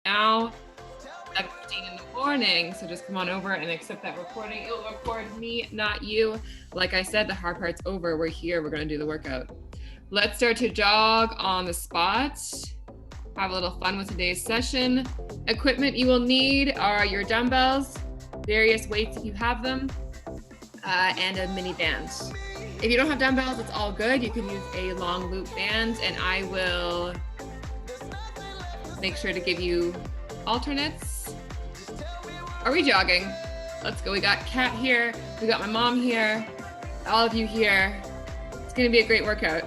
now. 7:15 in the morning. So just come on over and accept that recording. It will record me, not you. Like I said, the hard part's over. We're here. We're going to do the workout. Let's start to jog on the spot. Have a little fun with today's session. Equipment you will need are your dumbbells, various weights if you have them, and a mini band. If you don't have dumbbells, it's all good. You can use a long loop band, and I will make sure to give you alternates. Are we jogging? Let's go. We got Kat here. We got my mom here. All of you here. It's going to be a great workout.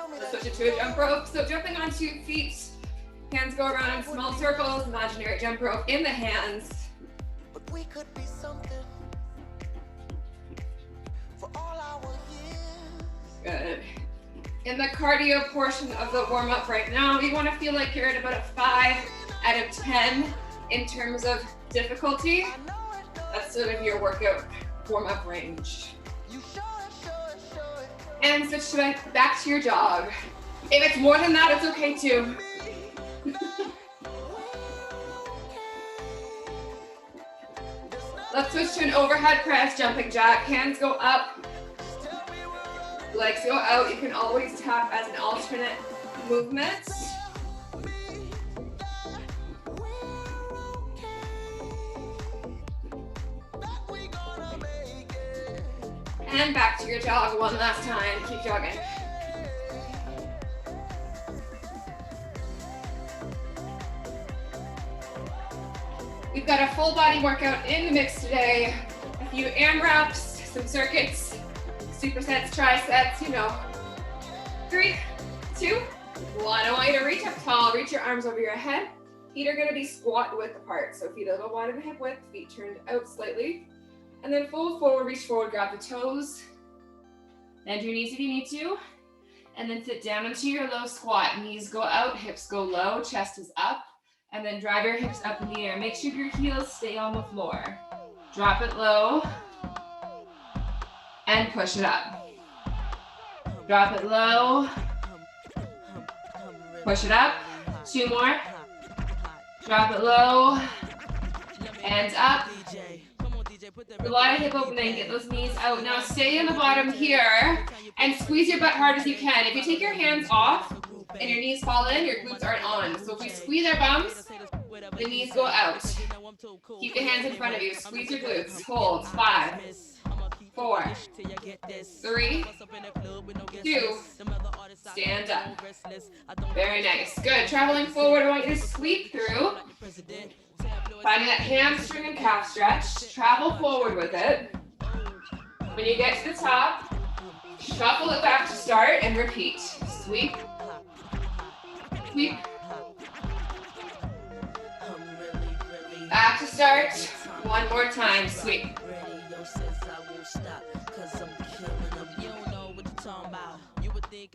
Let's switch it to a jump rope. So jumping on 2 feet, hands go around in small circles, imaginary jump rope in the hands. But we could be something for all our years. Good. In the cardio portion of the warm-up right now, you want to feel like you're at about a 5 out of 10 in terms of difficulty. That's sort of your workout warm-up range. And switch back to your jog. If it's more than that, it's okay too. Let's switch to an overhead press, jumping jack. Hands go up, legs go out. You can always tap as an alternate movement. And back to your jog one last time. Keep jogging. We've got a full body workout in the mix today. A few AMRAPs, some circuits, supersets, triceps, you know. 3, 2, 1. I want you to reach up tall, reach your arms over your head. Feet are gonna be squat width apart. So feet a little wider than hip width, feet turned out slightly. And then fold forward, reach forward, grab the toes. Bend your knees if you need to. And then sit down into your low squat. Knees go out, hips go low, chest is up. And then drive your hips up in the air. Make sure your heels stay on the floor. Drop it low. And push it up. Drop it low. Push it up. 2 more. Drop it low. And up. A lot of hip opening, get those knees out. Now stay in the bottom here and squeeze your butt hard as you can. If you take your hands off and your knees fall in, your glutes aren't on. So if we squeeze our bums, the knees go out. Keep the hands in front of you. Squeeze your glutes. Hold. 5, 4, 3, 2, stand up. Very nice. Good. Traveling forward, I want you to sweep through. Finding that hamstring and calf stretch. Travel forward with it. When you get to the top, shuffle it back to start and repeat. Sweep. Sweep. Back to start. One more time. Sweep.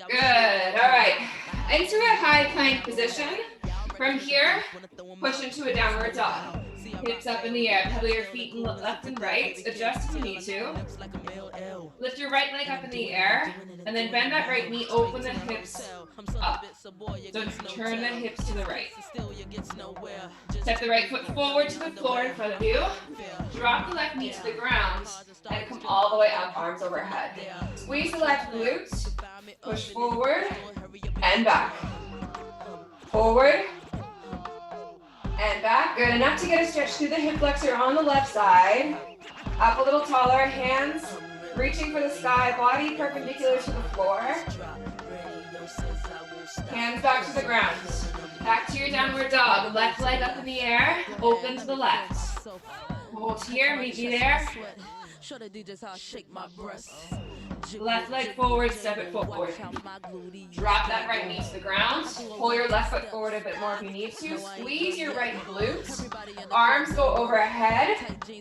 Good. All right. Into a high plank position. From here, push into a downward dog. Hips up in the air. Pedal your feet left and right. Adjust if you need to. Lift your right leg up in the air. And then bend that right knee. Open the hips up. So turn the hips to the right. Step the right foot forward to the floor in front of you. Drop the left knee to the ground. And come all the way up, arms overhead. Squeeze the left glute. Push forward and back. Forward and back. Good. Enough to get a stretch through the hip flexor on the left side. Up a little taller. Hands reaching for the sky. Body perpendicular to the floor. Hands back to the ground. Back to your downward dog. Left leg up in the air. Open to the left. Hold here. Meet me there. Left leg forward, step it forward. Drop that right knee to the ground. Pull your left foot forward a bit more if you need to. Squeeze your right glute. Arms go overhead.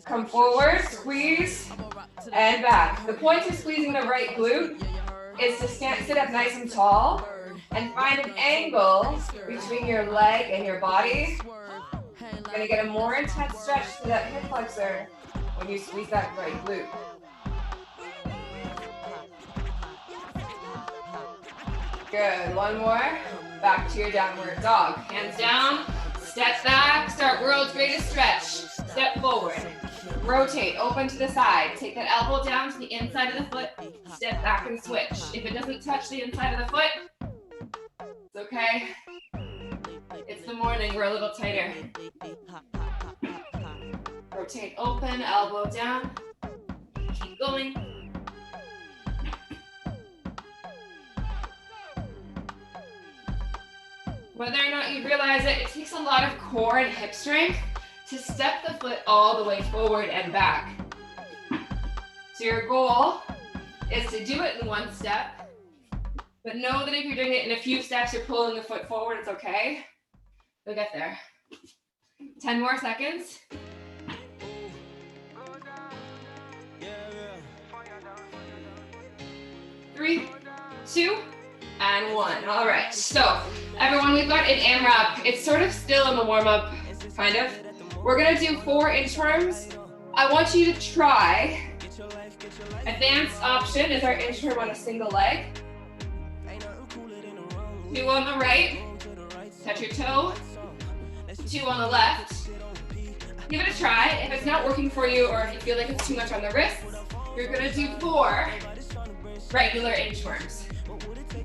Come forward, squeeze, and back. The point of squeezing the right glute is to sit up nice and tall and find an angle between your leg and your body You're gonna get a more intense stretch to that hip flexor when you squeeze that right glute. Good, one more. Back to your downward dog. Hands down, step back, start world's greatest stretch. Step forward, rotate, open to the side. Take that elbow down to the inside of the foot, step back and switch. If it doesn't touch the inside of the foot, it's okay. It's the morning, we're a little tighter. Rotate, open, elbow down. Keep going. Whether or not you realize it, it takes a lot of core and hip strength to step the foot all the way forward and back. So your goal is to do it in one step, but know that if you're doing it in a few steps, you're pulling the foot forward, it's okay. You'll get there. 10 more seconds. 3, 2, and 1. All right, so everyone, we've got an AMRAP. It's sort of still in the warm-up, kind of. We're gonna do 4 inchworms. I want you to try. Advanced option is our inchworm on a single leg. 2 on the right, touch your toe. 2 on the left. Give it a try. If it's not working for you or if you feel like it's too much on the wrists, you're gonna do 4 regular inchworms.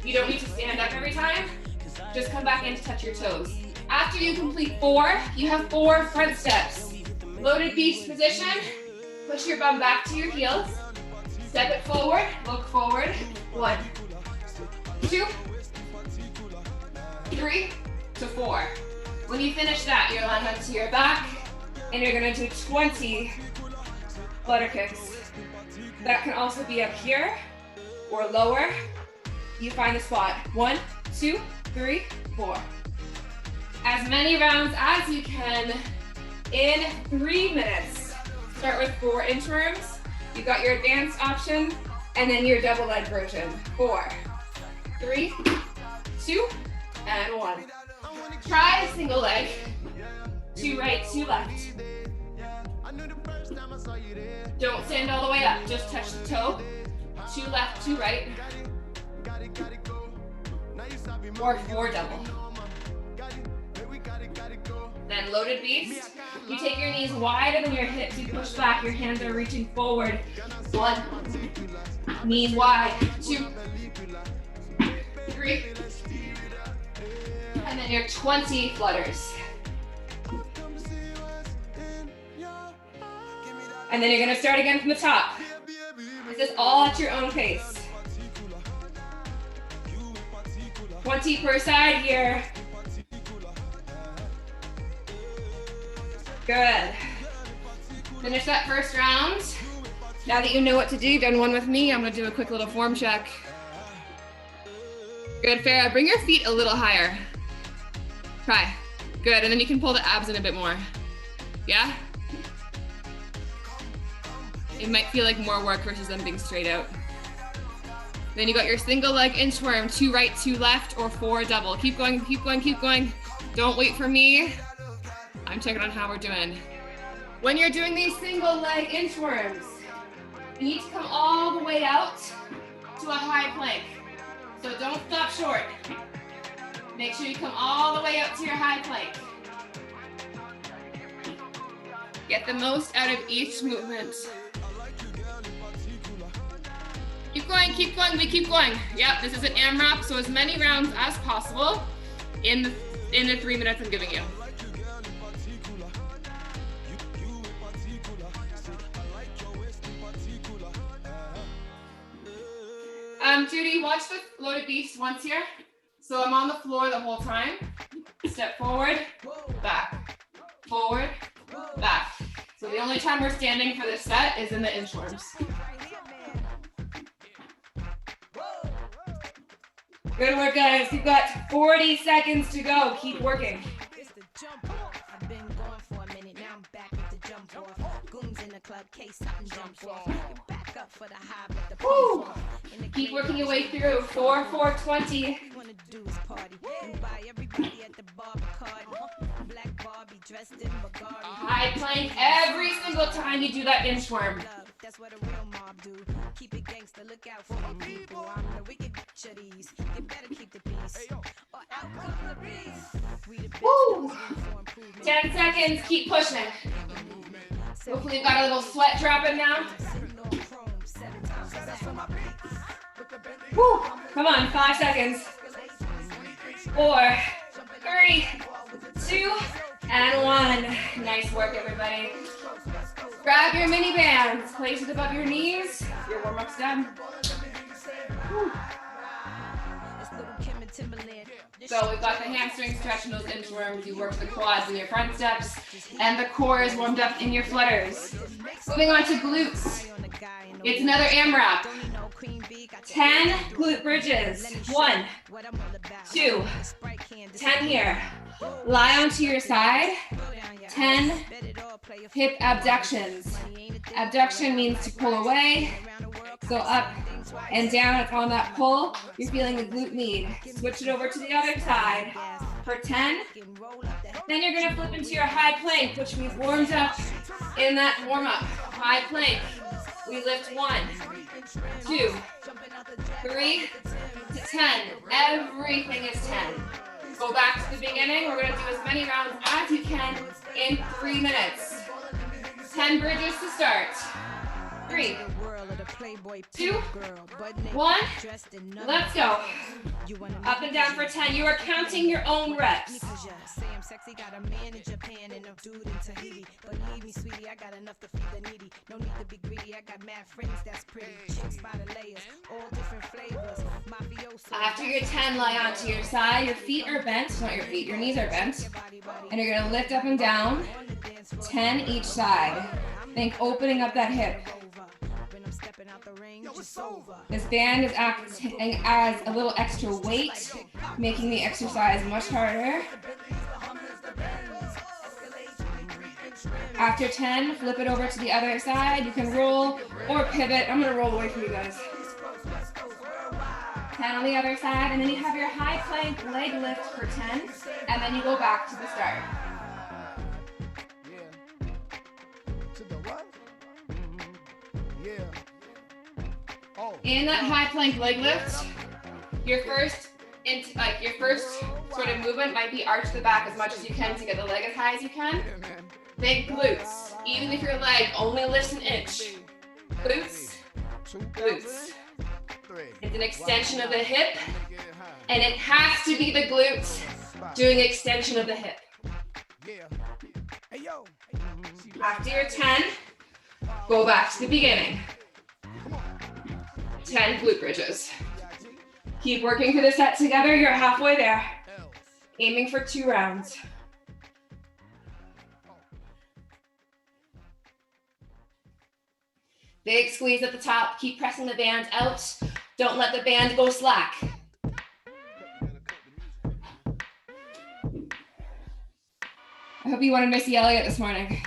You don't need to stand up every time. Just come back in to touch your toes. After you complete 4, you have 4 front steps. Loaded beast position. Push your bum back to your heels. Step it forward, look forward. 1, 2, 3 to 4. When you finish that, you'll land onto your back and you're gonna do 20 flutter kicks. That can also be up here or lower. You find the spot. 1, 2, 3, 4. As many rounds as you can in 3 minutes. Start with 4 inchworms. You've got your advanced option and then your double leg version. 4, 3, 2, and 1. Try a single leg. 2 right, 2 left. Don't stand all the way up, just touch the toe. 2 left, 2 right. Or 4 double. Then loaded beast. You take your knees wider than your hips, you push back, your hands are reaching forward. 1, knees wide, 2, 3, and then your 20 flutters. And then you're gonna start again from the top. This is all at your own pace. 20 per side here. Good. Finish that first round. Now that you know what to do, you've done one with me, I'm gonna do a quick little form check. Good, Farah. Bring your feet a little higher. Try. Good, and then you can pull the abs in a bit more. Yeah? It might feel like more work versus them being straight out. Then you got your single leg inchworm, 2 right, 2 left, or 4 double. Keep going, keep going, keep going. Don't wait for me. I'm checking on how we're doing. When you're doing these single leg inchworms, you need to come all the way out to a high plank. So don't stop short. Make sure you come all the way up to your high plank. Get the most out of each movement. Keep going, we keep going. Yep, this is an AMRAP, so as many rounds as possible in the 3 minutes I'm giving you. Judy, watch the loaded beast once here. So I'm on the floor the whole time. Step forward, back, forward, back. So the only time we're standing for this set is in the inchworms. Good work, guys. You've got 40 seconds to go. Keep working. I've been going for a minute. Now I'm back with the jump off. Goons in the club, case something jumps off. You're back up for the high with the Woo! Keep working your way through. 4, 4, 20. Wanna do is party and buy everybody at the bar card. Black Barbie High plank every single time you do that inchworm. That's what a real mob do. Keep it gangster, look out for my people. I'm the wicked bitch of these. You better keep the peace. Or out comes the beast. We the best Woo! for improvement. 10 seconds, keep pushing. Hopefully you've got a little sweat dropping now. Woo! Come on, 5 seconds. 4, 3, 2, and 1. Nice work, everybody. Grab your mini bands, place it above your knees. Your warm-up's done. Woo. So we've got the hamstring stretch and those inchworms. You work the quads in your front steps, and the core is warmed up in your flutters. Moving on to glutes. It's another AMRAP. 10 glute bridges. 1, 2, 10 here. Lie onto your side. 10 hip abductions. Abduction means to pull away. So up and down on that pull, you're feeling the glute med. Switch it over to the other side for 10. Then you're gonna flip into your high plank, which we've warmed up in that warm up. High plank. We lift 1, 2, 3 to 10. Everything is 10. Go back to the beginning. We're gonna do as many rounds as you can in 3 minutes. 10 bridges to start. 3, 2, 1, let's go. Up and down for 10. You are counting your own reps. Sexy got a man in Japan and a dude in Tahiti. Believe me, sweetie, I got enough to feed the needy. No need to be greedy. I got mad friends that's pretty. Chicks by the layers, all different flavors. Mafioso. After your 10, lie onto your side. Your feet are bent, not your feet, your knees are bent. And you're gonna lift up and down. 10 each side. Think opening up that hip. This band is acting as a little extra weight, making the exercise much harder. After 10, flip it over to the other side. You can roll or pivot. I'm gonna roll away from you guys. 10 on the other side, and then you have your high plank leg lift for 10, and then you go back to the start. In that high plank leg lift, your first sort of movement might be arch the back as much as you can to get the leg as high as you can. Big glutes, even if your leg only lifts an inch. Glutes, glutes. It's an extension of the hip, and it has to be the glutes doing extension of the hip. After your 10, go back to the beginning. 10 glute bridges. Keep working through the set together. You're halfway there. Aiming for 2 rounds. Big squeeze at the top. Keep pressing the band out. Don't let the band go slack. I hope you wanted Missy Elliott this morning.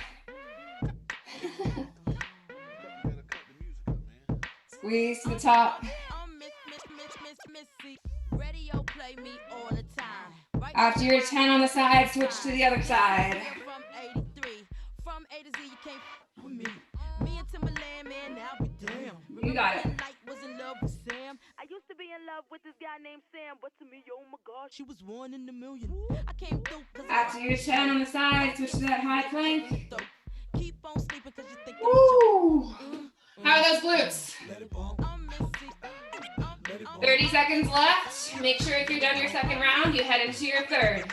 Squeeze to the top. After your 10 on the side, switch to the other side. You got it. I used to be in love with this guy named Sam, but to me, oh my God, she was 1 in a million. I came through. After your 10 on the side, switch to that high plank. Keep on sleeping because you think. Woo! How are those glutes? 30 seconds left. Make sure if you're done your second round, you head into your third.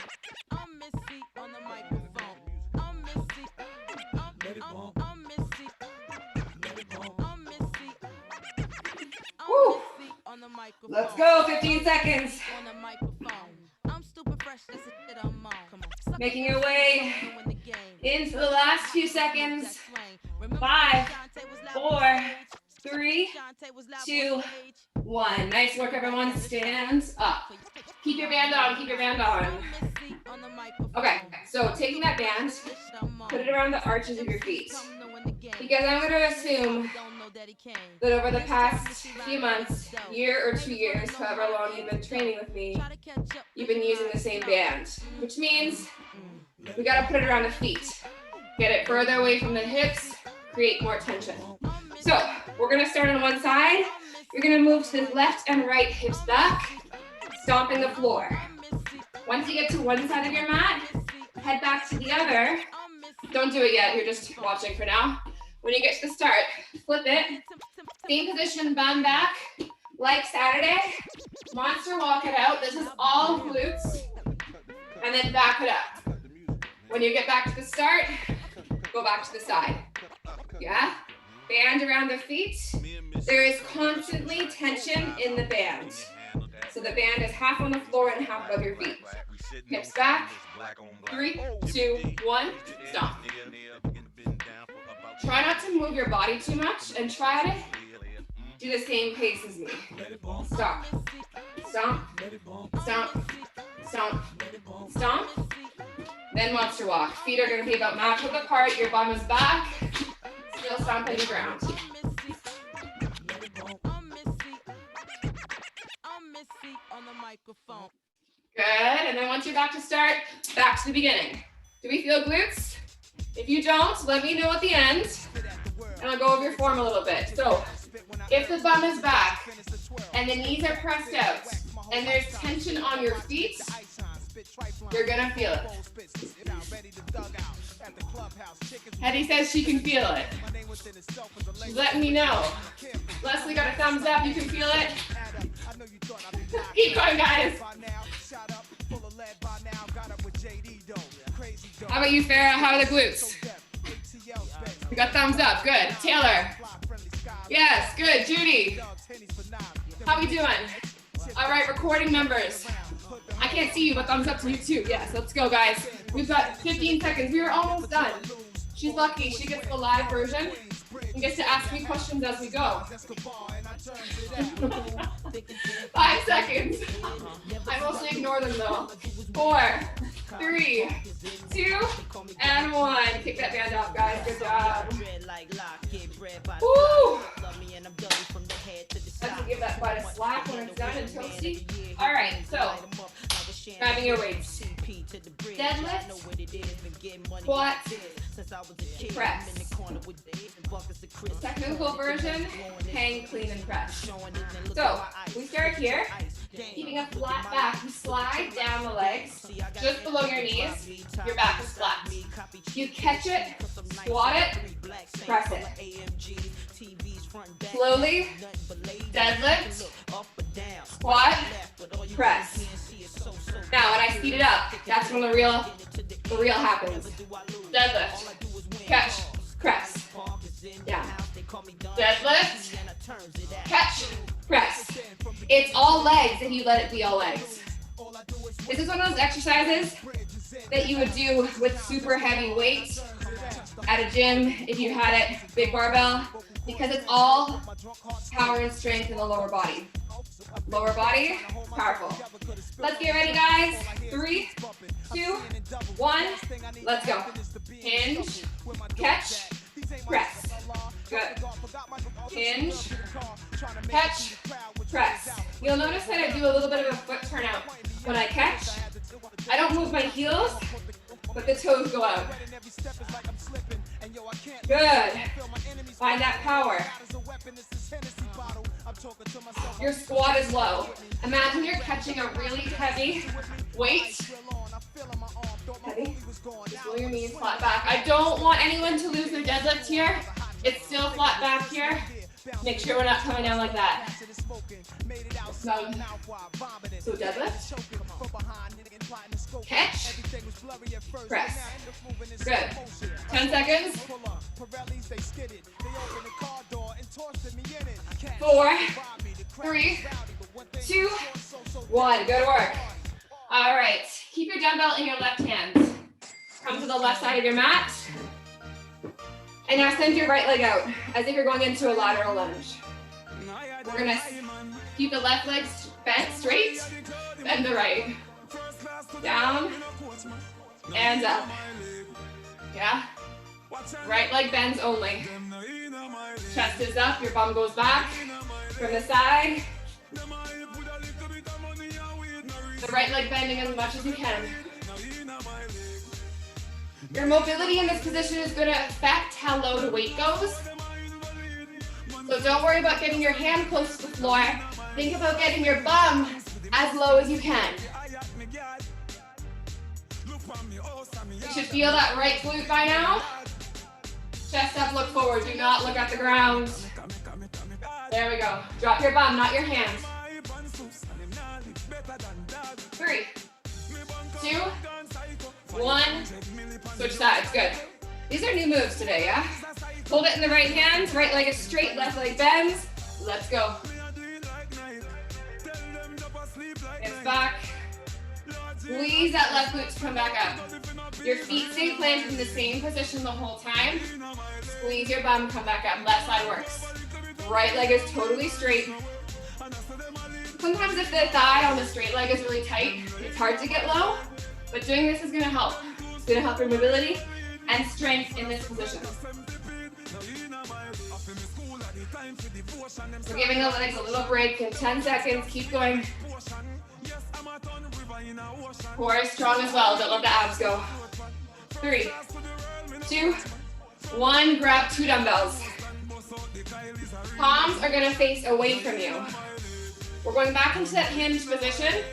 Woo! Let's go, 15 seconds. Making your way into the last few seconds. 5, 4, 3, 2, 1. Nice work, everyone. Stand up. Keep your band on, keep your band on. Okay, so taking that band, put it around the arches of your feet. Because I'm going to assume that over the past few months, year or 2 years, however long you've been training with me, you've been using the same band, which means We gotta put it around the feet. Get it further away from the hips, create more tension. So we're gonna start on one side. You're gonna move to the left and right hips back, stomping the floor. Once you get to one side of your mat, head back to the other. Don't do it yet, you're just watching for now. When you get to the start, flip it. Same position, bum back, like Saturday. Monster walk it out. This is all glutes. And then back it up. When you get back to the start, go back to the side. Yeah? Band around the feet. There is constantly tension in the band. So the band is half on the floor and half above your feet. Hips back. 3, 2, 1, stop. Try not to move your body too much and try to do the same pace as me. Stop. Stomp. Stomp. Stomp. Stomp. Then monster walk. Feet are going to be about match width apart. Your bum is back. Still stomping the ground. Good. And then once you're back to start, back to the beginning. Do we feel glutes? If you don't, let me know at the end, and I'll go over your form a little bit. So, if the bum is back, and the knees are pressed out, and there's tension on your feet, you're gonna feel it. Hetty says she can feel it. She's letting me know. Leslie got a thumbs up, you can feel it. Keep going, guys. How about you, Farah? How are the glutes? We got thumbs up. Good. Taylor. Yes. Good. Judy. How we doing? All right. Recording members. I can't see you, but thumbs up to you too. Yes. Let's go, guys. We've got 15 seconds. We are almost done. She's lucky. She gets the live version and gets to ask me questions as we go. 5 seconds. I mostly ignore them though. 4, 3, 2, and 1. Kick that band up, guys. Good job. Woo! Let's give that butt a slap when it's done and toasty. All right, so grabbing your weights. Deadlift, squat, press. Technical version, hang, clean, and press. So we start here, keeping a flat back. You slide down the legs, just below your knees. Your back is flat. You catch it, squat it, press it. Slowly, deadlift, squat, press. Now when I speed it up, that's when the real happens. Deadlift, catch, press. Down. Deadlift, catch, press. It's all legs if you let it be all legs. This is one of those exercises that you would do with super heavy weight at a gym if you had it, big barbell, because it's all power and strength in the lower body. Lower body, powerful. Let's get ready, guys. 3, 2, 1, let's go. Hinge, catch, press. Good. Hinge, catch, press. You'll notice that I do a little bit of a foot turnout when I catch. I don't move my heels, but the toes go out. Good. Find that power. Your squat is low. Imagine you're catching a really heavy weight. Heavy. Just roll your knees flat back. I don't want anyone to lose their deadlift here. It's still flat back here. Make sure we're not coming down like that. So deadlift. Catch. Press. Good. 10 seconds. 4, 3, 2, 1. Go to work. All right. Keep your dumbbell in your left hand. Come to the left side of your mat. And now send your right leg out as if you're going into a lateral lunge. We're gonna keep the left leg bent straight, bend the right. Down and up. Yeah? Right leg bends only. Chest is up, your bum goes back from the side. The right leg bending as much as you can. Your mobility in this position is going to affect how low the weight goes. So don't worry about getting your hand close to the floor. Think about getting your bum as low as you can. You should feel that right glute by now. Chest up, look forward. Do not look at the ground. There we go. Drop your bum, not your hands. 3, 2, 1. Switch sides. Good. These are new moves today, yeah? Hold it in the right hand. Right leg is straight, left leg bends. Let's go. Hips back. Squeeze that left glute to come back up. Your feet stay planted in the same position the whole time. Squeeze your bum, come back up. Left side works. Right leg is totally straight. Sometimes if the thigh on the straight leg is really tight, it's hard to get low, but doing this is gonna help. It's gonna help your mobility and strength in this position. We're giving the legs a little break in 10 seconds. Keep going. Core is strong as well. Don't let the abs go. 3, 2, 1. Grab 2 dumbbells. Palms are gonna face away from you. We're going back into that hinge position.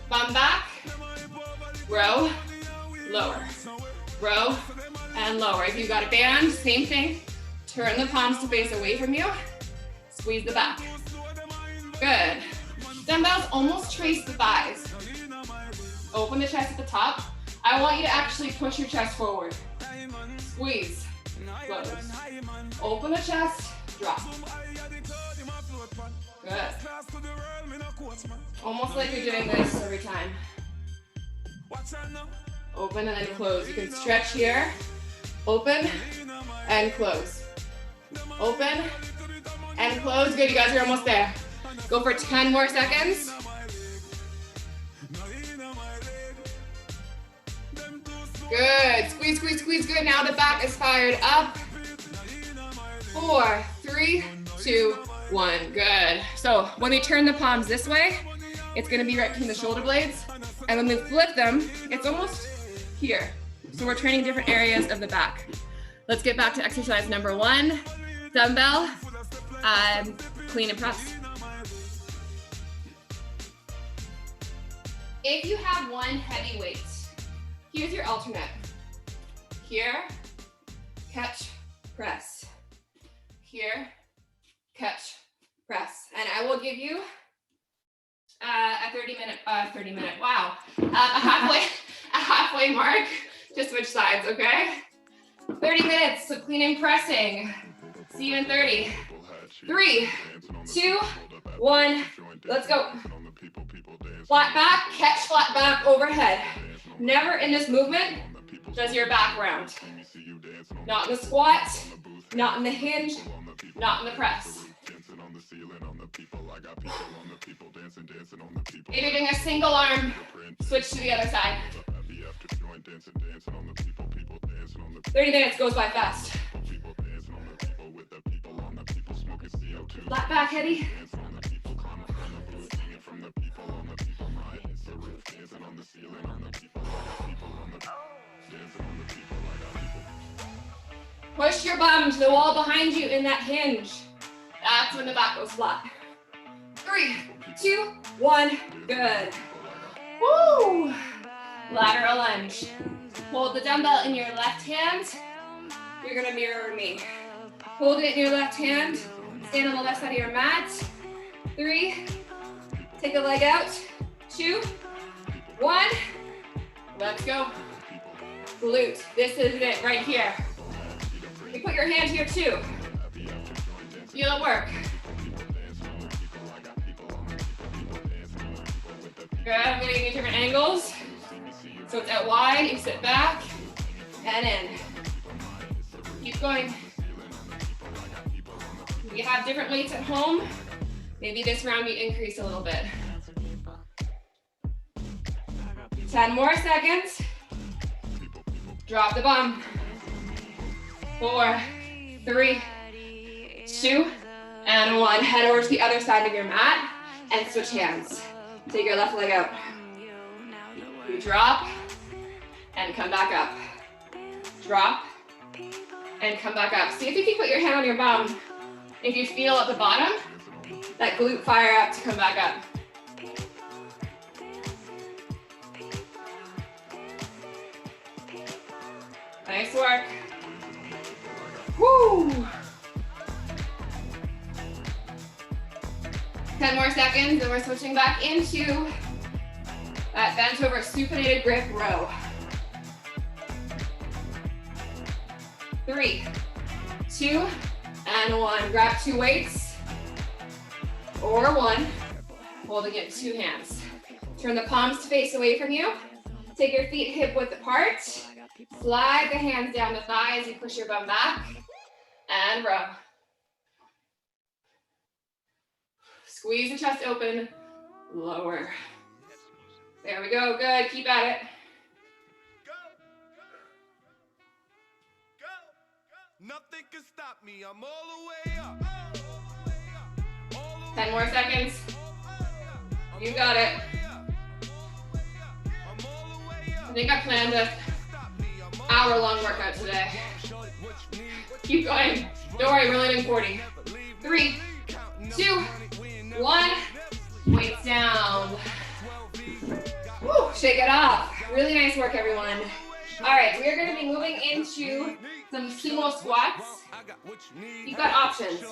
Bum back. Row, lower. Row, and lower. If you've got a band, same thing. Turn the palms to face away from you. Squeeze the back. Good. Dumbbells almost trace the thighs. Open the chest at the top. I want you to actually push your chest forward. Squeeze. Close. Open the chest. Drop. Good. Almost like you're doing this every time. Open and then close. You can stretch here. Open and close. Open and close. Good, you guys are almost there. Go for 10 more seconds. Good. Squeeze, squeeze, squeeze. Good. Now the back is fired up. 4, 3, 2, 1. Good. So when we turn the palms this way, it's going to be right between the shoulder blades. And when we flip them, it's almost here. So we're training different areas of the back. Let's get back to exercise number 1. Dumbbell, clean and press. If you have one heavy weight, here's your alternate. Here, catch, press. Here, catch, press. And I will give you a 30 minute, wow. A halfway mark to switch sides, okay? 30 minutes of clean and pressing. See you in 30. 3, 2, 1, let's go. Flat back, catch flat back overhead. Never in this movement does your back round. Not in the squat, not in the hinge, not in the press. If you're doing a single arm, switch to the other side. 30 minutes goes by fast. Flat back, heavy. Push your bum to the wall behind you in that hinge. That's when the back goes flat. 3, 2, 1, good. Woo! Lateral lunge. Hold the dumbbell in your left hand. You're gonna mirror me. Hold it in your left hand. Stand on the left side of your mat. 3, take a leg out. 2, 1, let's go. Glute, this is it right here. You put your hand here too. Feel it work. Good, I'm gonna give you different angles. So it's out wide, you sit back, and in. Keep going. If you have different weights at home, maybe this round you increase a little bit. 10 more seconds. Drop the bum. 4, 3, 2, and 1. Head over to the other side of your mat and switch hands. Take your left leg out. You drop and come back up. drop, and come back up. See if you can put your hand on your bum. If you feel at the bottom, that glute fire up to come back up. Nice work. Woo! 10 more seconds, and we're switching back into that bent over supinated grip row. 3, 2, and 1. Grab 2 weights, or 1, holding it in 2 hands. Turn the palms to face away from you. Take your feet hip width apart. Slide the hands down the thighs. You push your bum back, and row. Squeeze the chest open, lower. There we go, good, keep at it. Nothing can stop me, I'm all the way up. 10 more seconds. You got it. I think I planned an hour-long workout today. Keep going. Don't worry, we're only doing 40. 3, 2, 1. Weights down. Woo, shake it off. Really nice work, everyone. All right, we are going to be moving into some sumo squats. You've got options.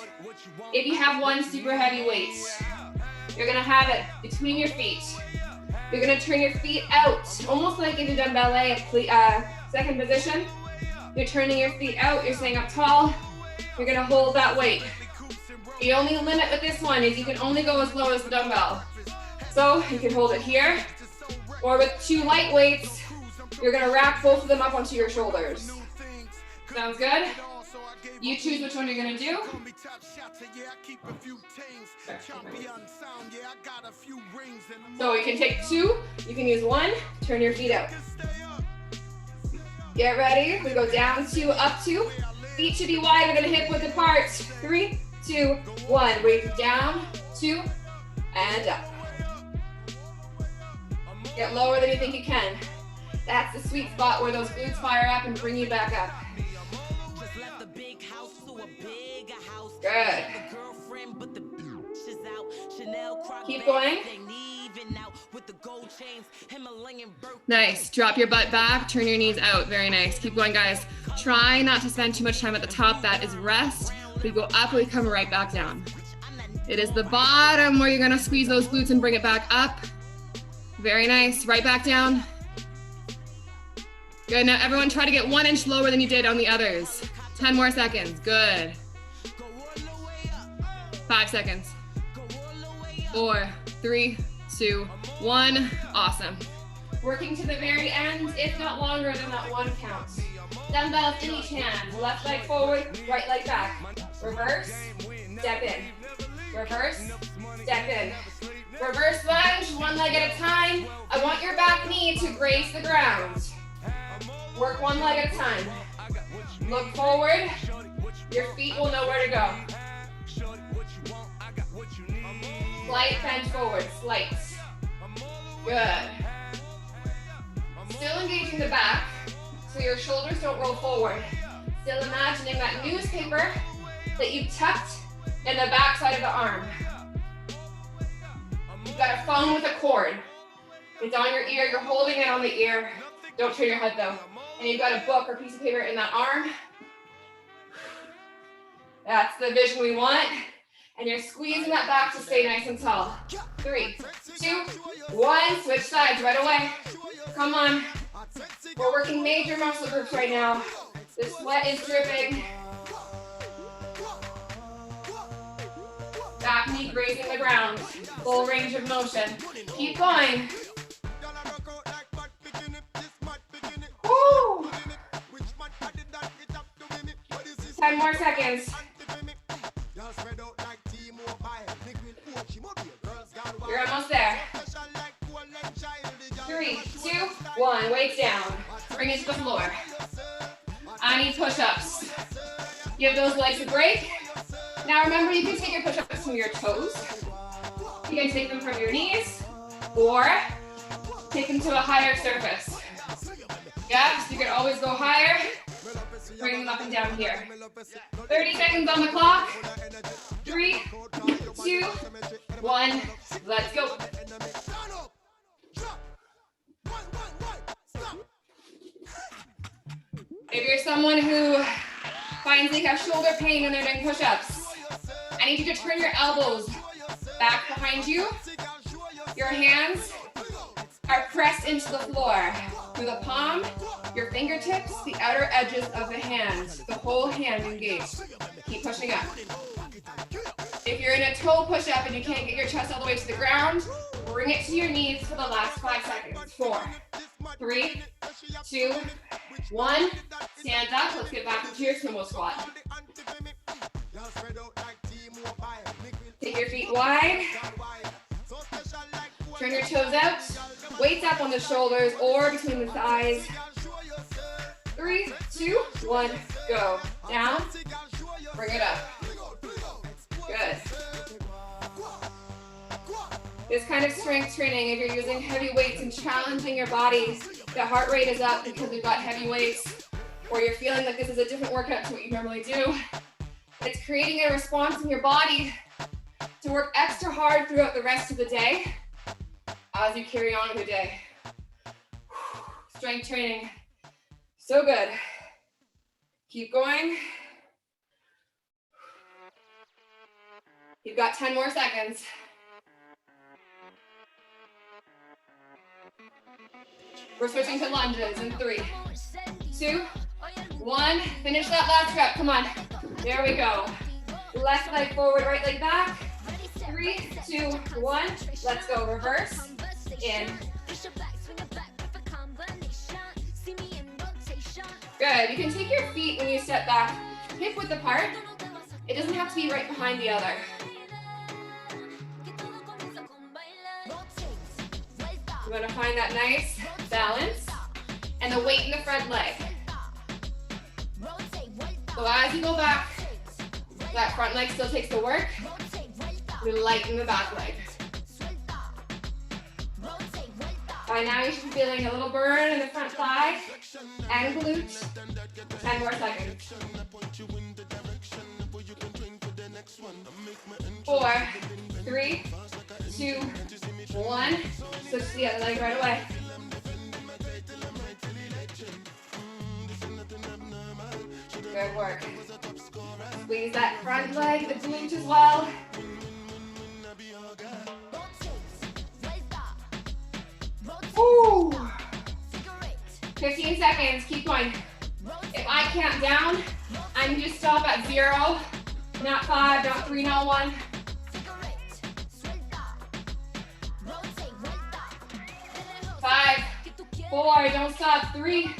If you have one super heavy weight, you're going to have it between your feet. You're going to turn your feet out, almost like if you've done ballet, second position. You're turning your feet out, you're staying up tall. You're going to hold that weight. The only limit with this one is you can only go as low as the dumbbell. So you can hold it here, or with 2 light weights, you're gonna rack both of them up onto your shoulders. Sounds good? You choose which one you're gonna do. So you can take 2, you can use 1, turn your feet out. Get ready, we go down 2, up 2. Feet should be wider than hip width apart. 3, 2, 1. Breathe down, 2, and up. Get lower than you think you can. That's the sweet spot where those glutes fire up and bring you back up. Good. Keep going. Nice. Drop your butt back, turn your knees out. Very nice. Keep going, guys. Try not to spend too much time at the top. That is rest. We go up, we come right back down. It is the bottom where you're gonna squeeze those glutes and bring it back up. Very nice. Right back down. Good. Now everyone try to get 1 inch lower than you did on the others. 10 more seconds. Good. 5 seconds. 4, 3, 2, 1. Awesome. Working to the very end, if not longer than that 1 count. Dumbbells in each hand. Left leg forward, right leg back. Reverse, step in. Reverse, step in. Reverse lunge, 1 leg at a time. I want your back knee to graze the ground. Work 1 leg at a time. Look forward. Your feet will know where to go. Slight bend forward, slight. Good. Still engaging the back, so your shoulders don't roll forward. Still imagining that newspaper that you tucked in the back side of the arm. You've got a phone with a cord. It's on your ear, you're holding it on the ear. Don't turn your head though. And you've got a book or piece of paper in that arm. That's the vision we want. And you're squeezing that back to stay nice and tall. 3, 2, 1, switch sides right away. Come on. We're working major muscle groups right now. The sweat is dripping. Back knee grazing the ground. Full range of motion. Keep going. Woo! 10 more seconds. You're almost there. 3, 2, 1. Weights down. Bring it to the floor. I need push-ups. Give those legs a break. Now remember, you can take your push-ups from your toes. You can take them from your knees, or take them to a higher surface. Yeah, so you can always go higher Bring them up and down here. 30 seconds on the clock. 3, 2, 1. Let's go. If you're someone who finds they have shoulder pain when they're doing push-ups, I need you to turn your elbows back behind you. Your hands are pressed into the floor through the palm, your fingertips, the outer edges of the hand, the whole hand engaged. Keep pushing up. If you're in a toe push-up and you can't get your chest all the way to the ground, bring it to your knees for the last 5 seconds. 4, 3, 2, 1. Stand up. Let's get back into your sumo squat. Take your feet wide. Turn your toes out. Weights up on the shoulders or between the thighs. 3, 2, 1, go. Down. Bring it up. Good. This kind of strength training, if you're using heavy weights and challenging your body, the heart rate is up because we've got heavy weights, or you're feeling like this is a different workout to what you normally do. It's creating a response in your body to work extra hard throughout the rest of the day as you carry on with your day. Strength training, so good. Keep going. You've got 10 more seconds. We're switching to lunges in 3, 2, 1. Finish that last rep. Come on. There we go. Left leg forward, right leg back. 3, 2, 1. Let's go. Reverse. In. Good. You can take your feet when you step back, hip width apart. It doesn't have to be right behind the other. You want to find that nice balance and the weight in the front leg. So as you go back, that front leg still takes the work. We lighten the back leg. By now you should be feeling a little burn in the front thigh and glute. 10 more seconds. 4, 3, 2, 1. Switch to the other leg right away. Good work. Squeeze that front leg, the glute as well. Ooh. 15 seconds, keep going. If I count down, I need to stop at 0. Not 5, not 3, not 1. 5, 4, don't stop. 3,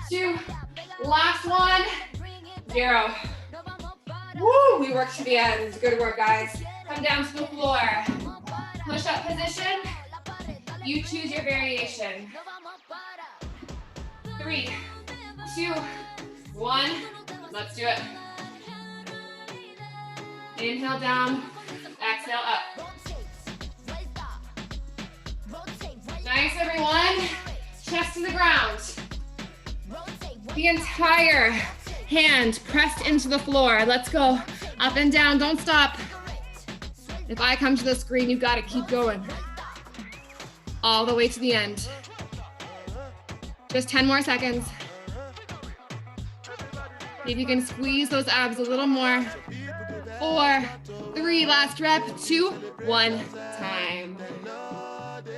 2, last one. 0. Woo, we worked to the end. Good work, guys. Come down to the floor. Push-up position. You choose your variation. 3, 2, 1. Let's do it. Inhale down, exhale up. Nice, everyone. Chest to the ground. The entire hand pressed into the floor. Let's go up and down, don't stop. If I come to the screen, you've got to keep going. All the way to the end. Just 10 more seconds. See if you can squeeze those abs a little more. 4, 3, last rep, 2, 1, time.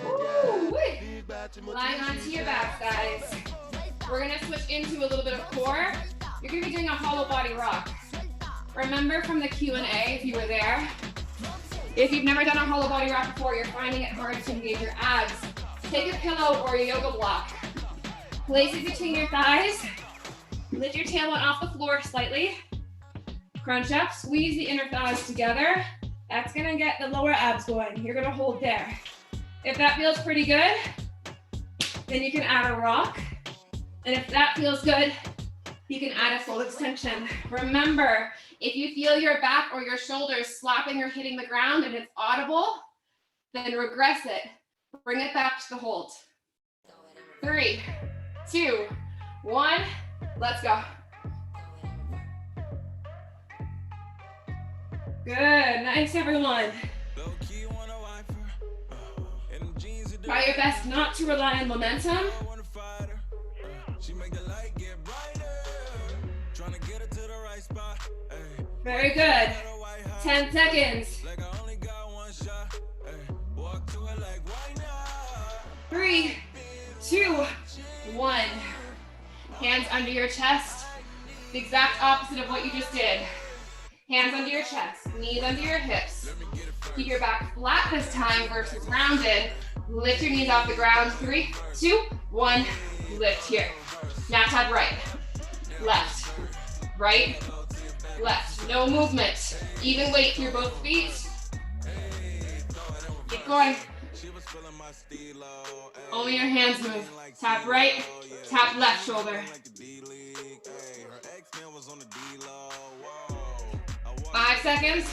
Woo, lying onto your back, guys. We're gonna switch into a little bit of core. You're gonna be doing a hollow body rock. Remember from the Q&A, if you were there, if you've never done a hollow body rock before, you're finding it hard to engage your abs, take a pillow or a yoga block. Place it between your thighs. Lift your tailbone off the floor slightly. Crunch up, squeeze the inner thighs together. That's gonna get the lower abs going. You're gonna hold there. If that feels pretty good, then you can add a rock. And if that feels good, you can add a full extension. Remember, if you feel your back or your shoulders slapping or hitting the ground and it's audible, then regress it. Bring it back to the hold. 3, 2, 1, let's go. Good, nice everyone. Try your best not to rely on momentum. Very good. 10 seconds. 3, 2, 1. Hands under your chest. The exact opposite of what you just did. Hands under your chest, knees under your hips. Keep your back flat this time versus rounded. Lift your knees off the ground. 3, 2, 1. Lift here. Now tap right, left, right, left. No movement. Even weight through both feet. Keep going. Only your hands move. Tap right, tap left shoulder. 5 seconds.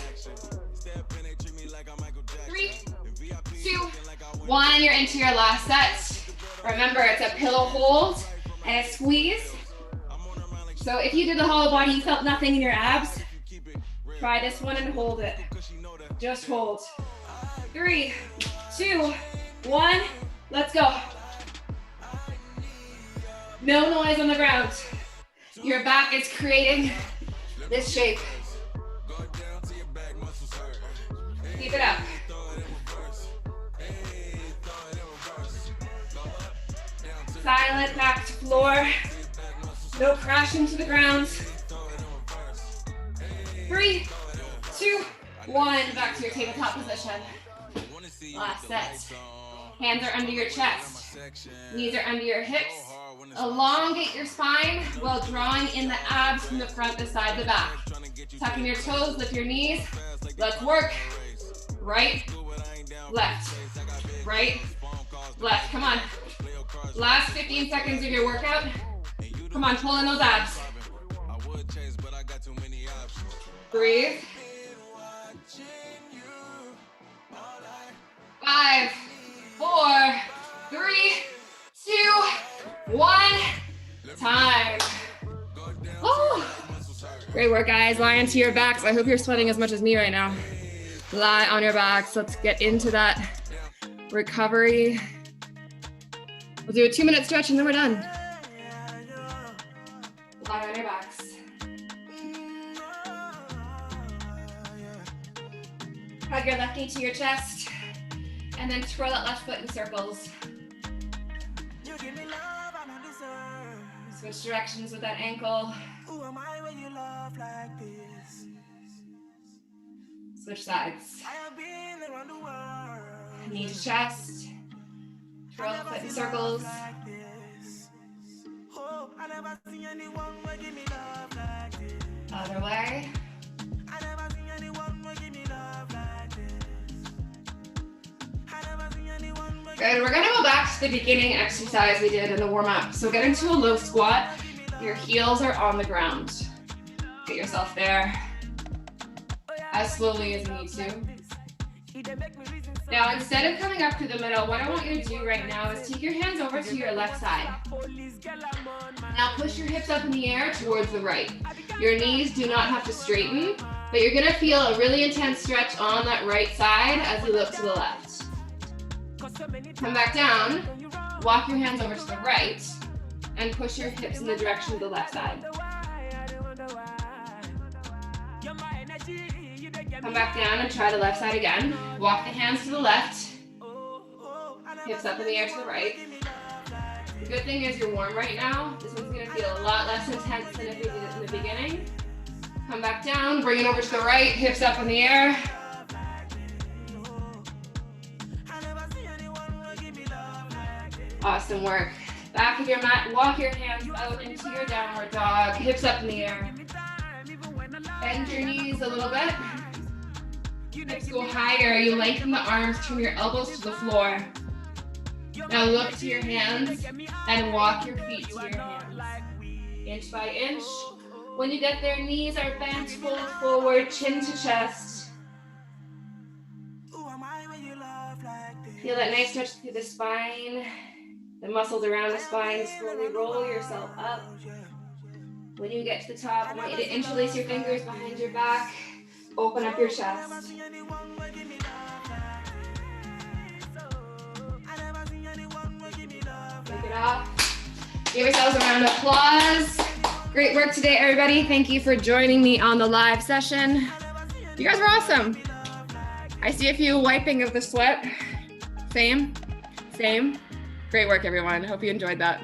3, 2, 1. You're into your last set. Remember, it's a pillow hold and a squeeze. So if you did the hollow body, you felt nothing in your abs, try this one and hold it. Just hold. 3, 2, 1. Let's go. No noise on the ground. Your back is creating this shape. Keep it up. Silent back to floor. No crashing to the ground. 3, 2, 1. Back to your tabletop position. Last set. Hands are under your chest. Knees are under your hips. Elongate your spine while drawing in the abs from the front, the side, the back. Tuck in your toes, lift your knees. Let's work. Right, left, right, left. Come on. Last 15 seconds of your workout. Come on, pull in those abs. Breathe. 5, 4, 3, 2, 1. Time. Woo. Great work, guys. Lie onto your backs. I hope you're sweating as much as me right now. Lie on your backs. Let's get into that recovery. We'll do a 2-minute stretch and then we're done. Lie on your backs. Hug your left knee to your chest and then twirl that left foot in circles. Switch directions with that ankle. Switch sides. Knee to chest. Twirl the foot in circles. Other way. Good, we're gonna go back to the beginning exercise we did in the warm-up. So get into a low squat. Your heels are on the ground. Get yourself there as slowly as you need to. Now, instead of coming up to the middle, what I want you to do right now is take your hands over to your left side. Now push your hips up in the air towards the right. Your knees do not have to straighten, but you're gonna feel a really intense stretch on that right side as you look to the left. Come back down, walk your hands over to the right, and push your hips in the direction of the left side. Come back down and try the left side again. Walk the hands to the left, hips up in the air to the right. The good thing is you're warm right now. This one's gonna feel a lot less intense than if we did it in the beginning. Come back down, bring it over to the right, hips up in the air. Awesome work. Back of your mat, walk your hands out into your downward dog, hips up in the air. Bend your knees a little bit. Hips go higher. You lengthen the arms, turn your elbows to the floor. Now look to your hands and walk your feet to your hands. Inch by inch. When you get there, knees are bent, fold forward, chin to chest. Feel that nice stretch through the spine. The muscles around the spine, slowly roll yourself up. When you get to the top, I want you to interlace your fingers behind your back. Open up your chest. Pick it up. Give yourselves a round of applause. Great work today, everybody. Thank you for joining me on the live session. You guys were awesome. I see a few wiping of the sweat. Same. Great work, everyone. Hope you enjoyed that.